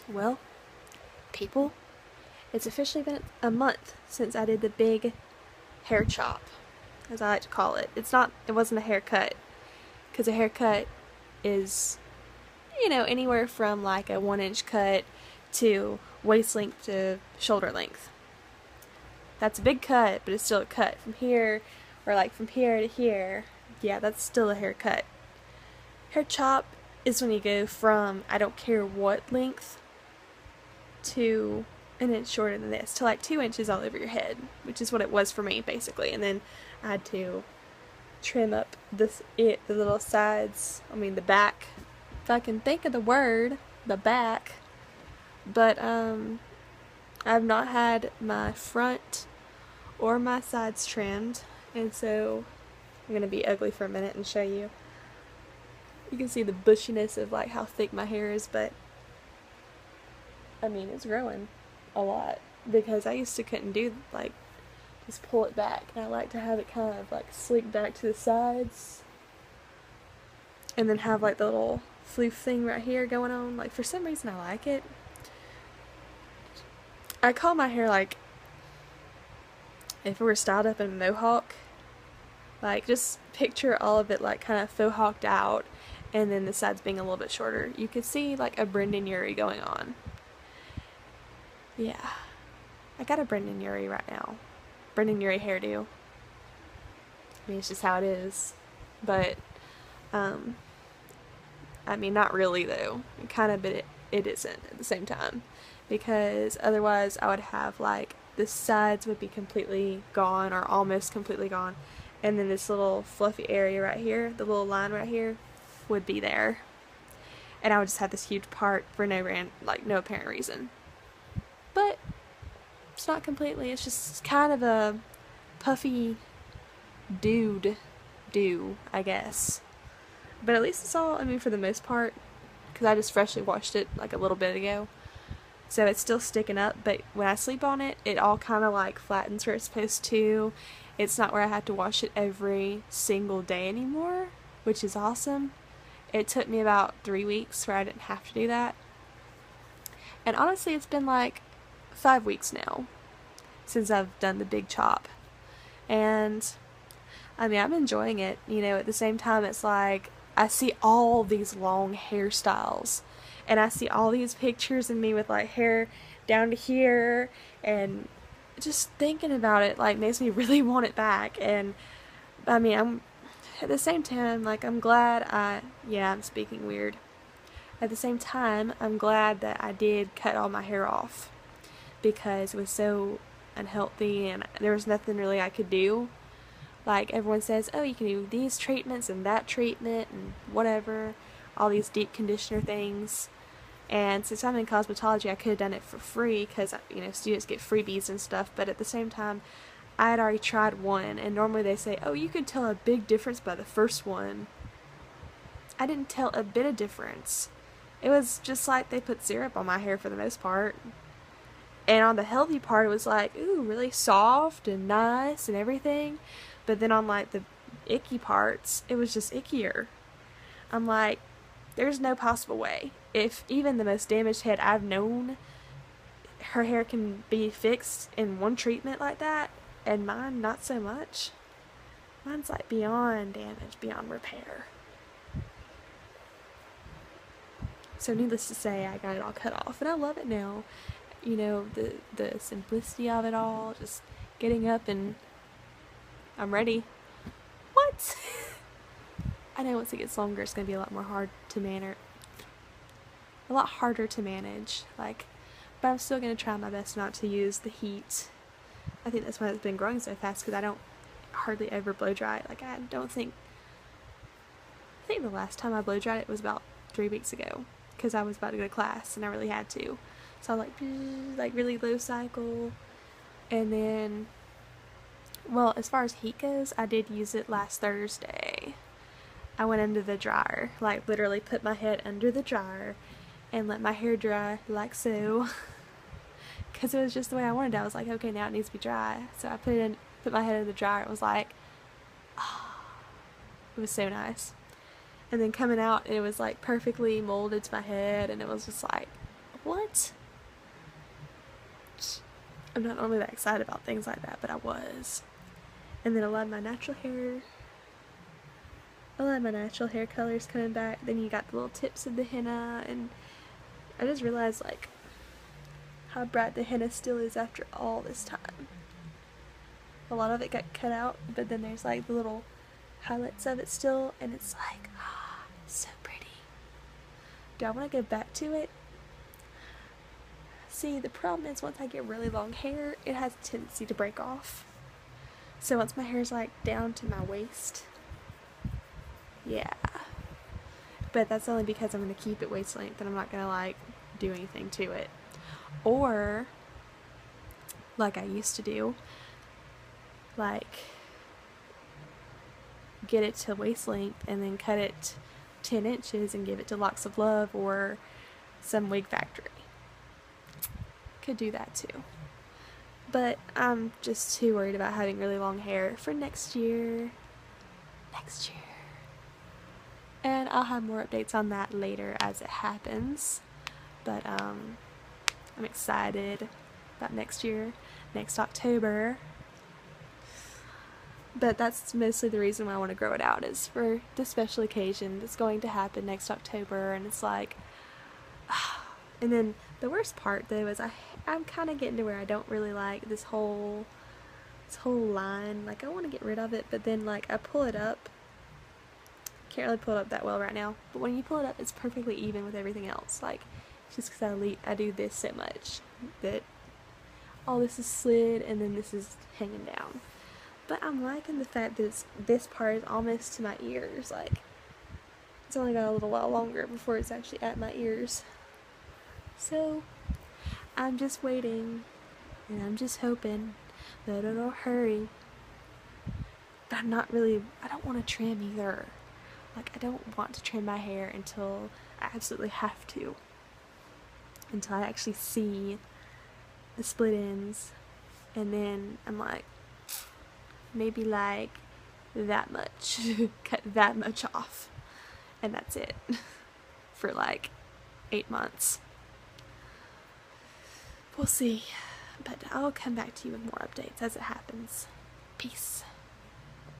Well, people, it's officially been a month since I did the big hair chop, as I like to call it. It wasn't a haircut, because a haircut is, anywhere from like a 1 inch cut to waist length to shoulder length. That's a big cut, but it's still a cut. From here, or like from here to here, yeah, that's still a haircut. Hair chop is when you go from I don't care what length to an inch shorter than this to like 2 inches all over your head, which is what it was for me basically. And then I had to trim up the little sides. I mean the back. If I can think of the word, the back. But I've not had my front or my sides trimmed, and so I'm gonna be ugly for a minute and show you. You can see the bushiness of like how thick my hair is, but I mean it's growing a lot because I used to couldn't do like just pull it back, and I like to have it kind of like sleek back to the sides, and then have like the little floof thing right here going on. Like for some reason I like it. I call my hair like if it were styled up in a mohawk. Like just picture all of it like kind of faux hawked out, and then the sides being a little bit shorter. You could see like a Brendan Urie going on. Yeah, I got a Brendan Urie right now. Brendan Urie hairdo. I mean, it's just how it is. But, I mean, not really though. Kind of, but it isn't at the same time. Because otherwise I would have like the sides would be completely gone or almost completely gone. And then this little fluffy area right here, the little line right here, would be there. And I would just have this huge part for no apparent reason. But it's not completely, it's just kind of a puffy do, I guess. But at least it's all, I mean, for the most part, because I just freshly washed it like a little bit ago. So it's still sticking up, but when I sleep on it, it all kind of like flattens where it's supposed to. It's not where I have to wash it every single day anymore, which is awesome. It took me about 3 weeks where I didn't have to do that. And honestly, it's been like 5 weeks now since I've done the big chop. And I mean, I'm enjoying it. At the same time, it's like I see all these long hairstyles. And I see all these pictures of me with like hair down to here, and just thinking about it like makes me really want it back. And I mean, I'm at the same time like I'm glad I'm speaking weird. At the same time, I'm glad that I did cut all my hair off because it was so unhealthy and there was nothing really I could do. Like everyone says, oh, you can do these treatments and that treatment and whatever, all these deep conditioner things. And since I'm in cosmetology, I could have done it for free because, students get freebies and stuff. But at the same time, I had already tried one. And normally they say, oh, you could tell a big difference by the first one. I didn't tell a bit of difference. It was just like they put syrup on my hair for the most part. And on the healthy part, it was like, ooh, really soft and nice and everything. But then on like the icky parts, it was just ickier. I'm like, there's no possible way. If even the most damaged head I've known, her hair can be fixed in one treatment like that, and mine not so much. Mine's like beyond damage, beyond repair. So needless to say, I got it all cut off, and I love it now. The simplicity of it all, just getting up and I'm ready. What? I know once it gets longer, it's going to be a lot harder to manage, but I'm still going to try my best not to use the heat. I think that's why it's been growing so fast, because I don't hardly ever blow dry it. I think the last time I blow dried it was about 3 weeks ago, because I was about to go to class, and I really had to. So I was like really low cycle, and then, well, as far as heat goes, I did use it last Thursday. I went under the dryer, like literally put my head under the dryer and let my hair dry like so, because it was just the way I wanted it. I was like, okay, now it needs to be dry. So I put my head in the dryer. It was like, it was so nice. And then coming out, it was like perfectly molded to my head, and it was just like, what? I'm not normally that excited about things like that, but I was. And then a lot of my natural hair colors coming back. Then you got the little tips of the henna, and I just realized like how bright the henna still is after all this time. A lot of it got cut out, but then there's like the little highlights of it still, and it's like, so pretty. Do I want to go back to it? See, the problem is once I get really long hair, it has a tendency to break off. So once my hair's like down to my waist, yeah. But that's only because I'm going to keep it waist length and I'm not going to like do anything to it. Or, like I used to do, like get it to waist length and then cut it 10 inches and give it to Locks of Love or some wig factory. Could do that too. But I'm just too worried about having really long hair for next year. And I'll have more updates on that later as it happens. But I'm excited about next year, next October. But that's mostly the reason why I want to grow it out, is for the special occasion that's going to happen next October. And it's like, and then the worst part though is I'm kind of getting to where I don't really like this whole line. Like I want to get rid of it, but then like I pull it up. Can't really pull it up that well right now, but when you pull it up, it's perfectly even with everything else. Like just because I do this so much that all this is slid and then this is hanging down. But I'm liking the fact that this part is almost to my ears. Like it's only got a little while longer before it's actually at my ears. So I'm just waiting, and I'm just hoping that it'll hurry. But I don't want to trim either. Like, I don't want to trim my hair until I absolutely have to. Until I actually see the split ends. And then I'm like, maybe like that much. Cut that much off. And that's it. For like 8 months. We'll see. But I'll come back to you with more updates as it happens. Peace.